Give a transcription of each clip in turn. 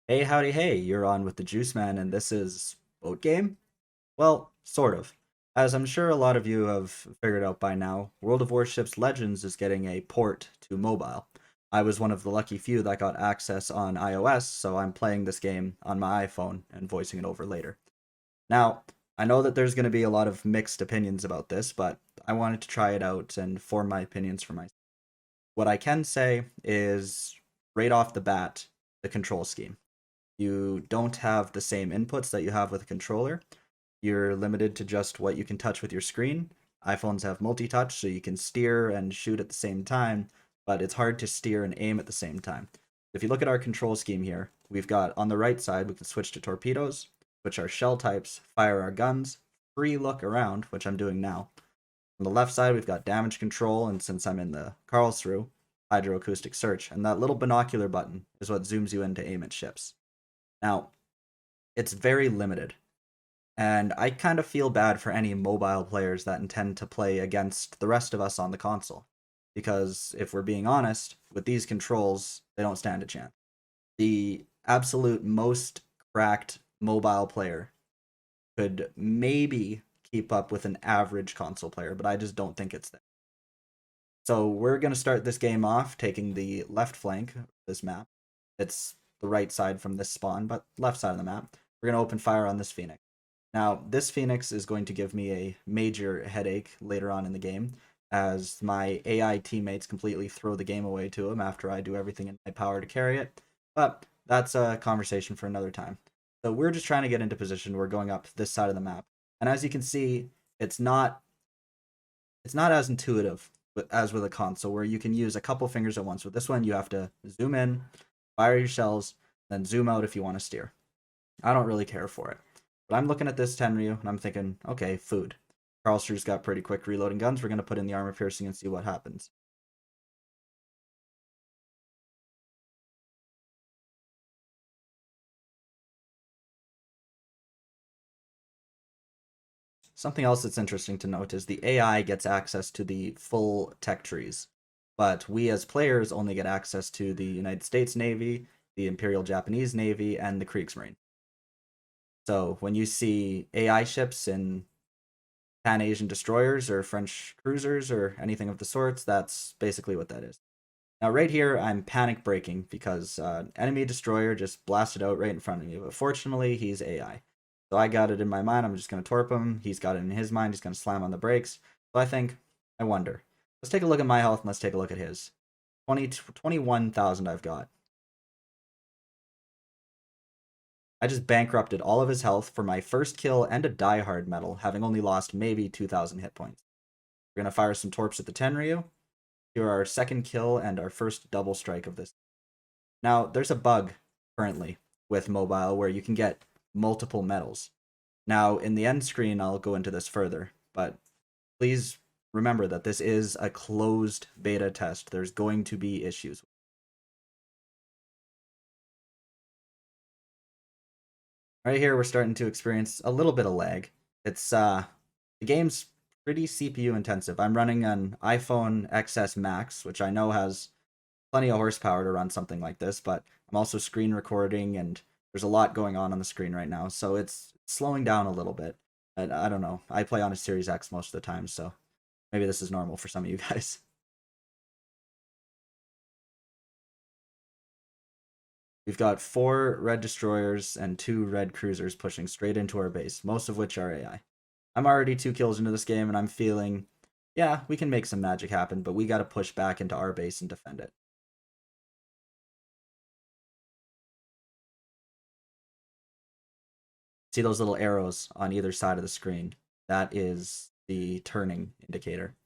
Hey, howdy, hey, you're on with the Juice Man, and this is Boat Game? Well, sort of. As I'm sure a lot of you have figured out by now, World of Warships Legends is getting a port to mobile. I was one of the lucky few that got access on iOS, so I'm playing this game on my iPhone and voicing it over later. Now, I know that there's going to be a lot of mixed opinions about this, but I wanted to try it out and form my opinions for myself. What I can say is, right off the bat, the control scheme. You don't have the same inputs that you have with a controller. You're limited to just what you can touch with your screen. iPhones have multi-touch, so you can steer and shoot at the same time, but it's hard to steer and aim at the same time. If you look at our control scheme here, we've got on the right side, we can switch to torpedoes, which are shell types, fire our guns, free look around, which I'm doing now. On the left side, we've got damage control, and since I'm in the Karlsruhe, hydroacoustic search, and that little binocular button is what zooms you in to aim at ships. Now, it's very limited. And I kind of feel bad for any mobile players that intend to play against the rest of us on the console. Because if we're being honest, with these controls, they don't stand a chance. The absolute most cracked mobile player could maybe keep up with an average console player, but I just don't think it's there. So we're going to start this game off taking the left flank of this map. It's the right side from this spawn, but left side of the map. We're going to open fire on this Phoenix. Now, this Phoenix is going to give me a major headache later on in the game, as my AI teammates completely throw the game away to him after I do everything in my power to carry it. But that's a conversation for another time. So we're just trying to get into position. We're going up this side of the map. And as you can see, it's not as intuitive as with a console where you can use a couple fingers at once. With this one, you have to zoom in, fire your shells, then zoom out if you want to steer. I don't really care for it. But I'm looking at this Tenryu and I'm thinking, okay, food. Karlsruhe's got pretty quick reloading guns. We're going to put in the armor piercing and see what happens. Something else that's interesting to note is the AI gets access to the full tech trees, but we as players only get access to the United States Navy, the Imperial Japanese Navy, and the Kriegsmarine. So when you see AI ships in Pan Asian destroyers or French cruisers or anything of the sorts, that's basically what that is. Now, right here, I'm panic breaking because enemy destroyer just blasted out right in front of me. But fortunately, he's AI. So I got it in my mind. I'm just going to torp him. He's got it in his mind. He's going to slam on the brakes. So I think, I wonder. Let's take a look at my health and let's take a look at his. 21,000 I've got. I just bankrupted all of his health for my first kill and a diehard medal, having only lost maybe 2,000 hit points. We're going to fire some torps at the Tenryu. Here are our second kill and our first double strike of this. Now, there's a bug currently with mobile where you can get multiple medals. Now, in the end screen, I'll go into this further, but please remember that this is a closed beta test. There's going to be issues. Right here, we're starting to experience a little bit of lag. It's the game's pretty CPU intensive. I'm running an iPhone XS Max, which I know has plenty of horsepower to run something like this, but I'm also screen recording and there's a lot going on the screen right now, so it's slowing down a little bit. And I don't know. I play on a Series X most of the time, so maybe this is normal for some of you guys. We've got 4 red destroyers and 2 red cruisers pushing straight into our base, most of which are AI. I'm already 2 kills into this game and I'm feeling, yeah, we can make some magic happen, but we got to push back into our base and defend it. See those little arrows on either side of the screen? That is the turning indicator.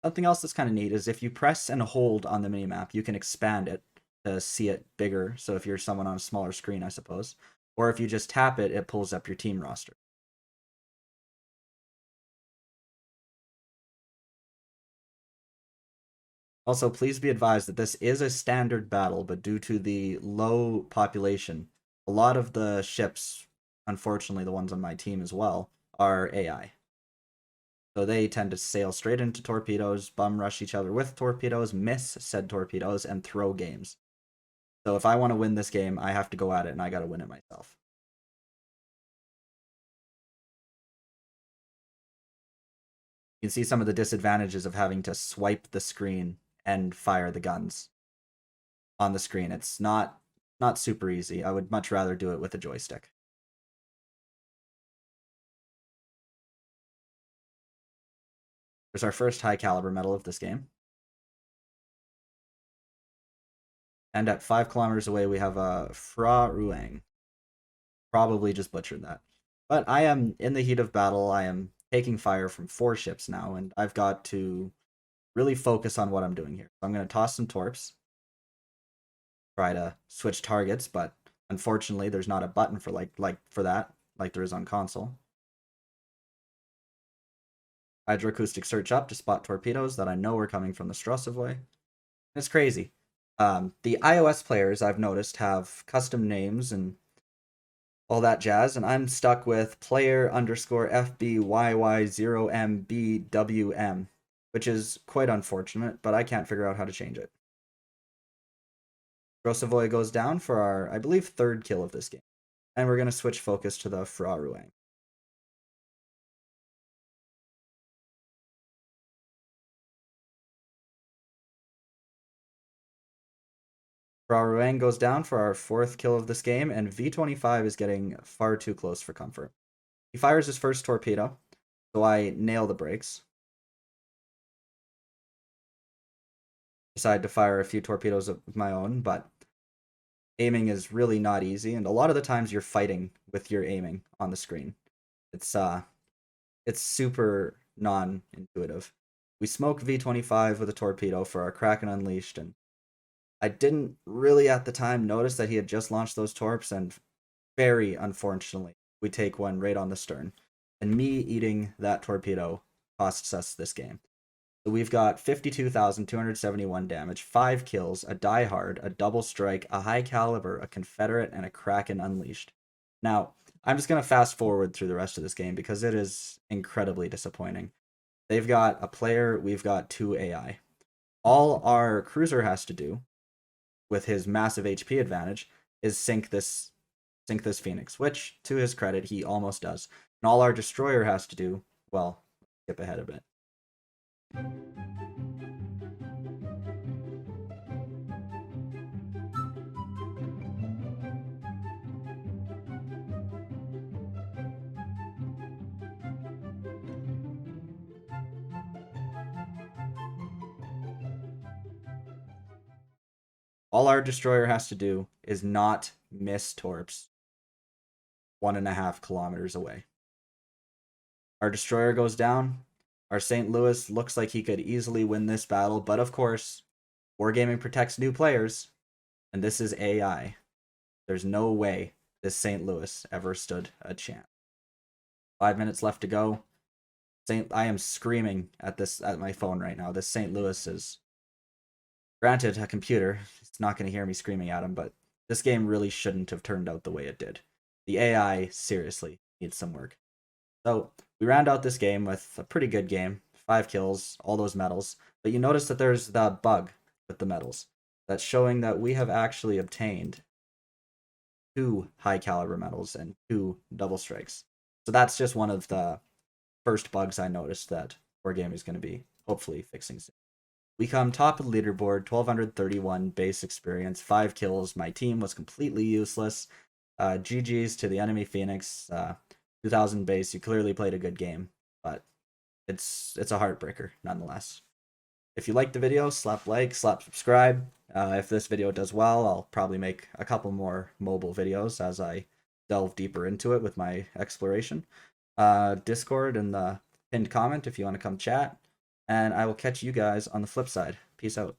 Something else that's kind of neat is if you press and hold on the minimap, you can expand it to see it bigger. So if you're someone on a smaller screen, I suppose. Or if you just tap it, it pulls up your team roster. Also, please be advised that this is a standard battle, but due to the low population, a lot of the ships, unfortunately the ones on my team as well, are AI. So they tend to sail straight into torpedoes, bum rush each other with torpedoes, miss said torpedoes, and throw games. So if I want to win this game, I have to go at it and I got to win it myself. You can see some of the disadvantages of having to swipe the screen and fire the guns on the screen. It's not super easy. I would much rather do it with a joystick. There's our first high caliber medal of this game. And at 5 kilometers away, we have a Fra Ruang. Probably just butchered that. But I am in the heat of battle. I am taking fire from 4 ships now, and I've got to really focus on what I'm doing here. So I'm going to toss some torps, try to switch targets, but unfortunately, there's not a button for for that, like there is on console. Hydroacoustic search up to spot torpedoes that I know are coming from the Strosavoy. It's crazy. The iOS players I've noticed have custom names and all that jazz, and I'm stuck with player underscore FBYY0MBWM, which is quite unfortunate, but I can't figure out how to change it. Strosavoy goes down for our, I believe, 3rd kill of this game. And we're going to switch focus to the Fra Ruang. Fra Ruang goes down for our 4th kill of this game, and V25 is getting far too close for comfort. He fires his first torpedo, so I nail the brakes. Decide to fire a few torpedoes of my own, but aiming is really not easy, and a lot of the times you're fighting with your aiming on the screen. It's super non-intuitive. We smoke V25 with a torpedo for our Kraken Unleashed, and I didn't really at the time notice that he had just launched those torps, and very unfortunately, we take one right on the stern. And me eating that torpedo costs us this game. So we've got 52,271 damage, 5 kills, a Die Hard, a double strike, a high caliber, a Confederate, and a Kraken Unleashed. Now, I'm just going to fast forward through the rest of this game because it is incredibly disappointing. They've got a player, we've got 2 AI. All our cruiser has to do, with his massive HP advantage, is sink this Phoenix, which, to his credit, he almost does. And all our destroyer has to do, well, skip ahead a bit. All our destroyer has to do is not miss torps 1.5 kilometers away. Our destroyer goes down. Our St. Louis looks like he could easily win this battle, but of course, Wargaming protects new players, and this is AI. There's no way this St. Louis ever stood a chance. 5 minutes left to go. I am screaming at my phone right now. This St. Louis is, granted, a computer. It's not going to hear me screaming at him, but this game really shouldn't have turned out the way it did. The AI seriously needs some work. So we round out this game with a pretty good game. 5 kills, all those medals. But you notice that there's the bug with the medals. That's showing that we have actually obtained 2 high caliber medals and 2 double strikes. So that's just one of the first bugs I noticed that Wargaming is going to be hopefully fixing soon. We come top of the leaderboard, 1,231 base experience, 5 kills. My team was completely useless. GG's to the enemy Phoenix. 2,000 base. You clearly played a good game, but it's a heartbreaker nonetheless. If you liked the video, slap like, slap subscribe. If this video does well, I'll probably make a couple more mobile videos as I delve deeper into it with my exploration. Discord in the pinned comment if you want to come chat. And I will catch you guys on the flip side. Peace out.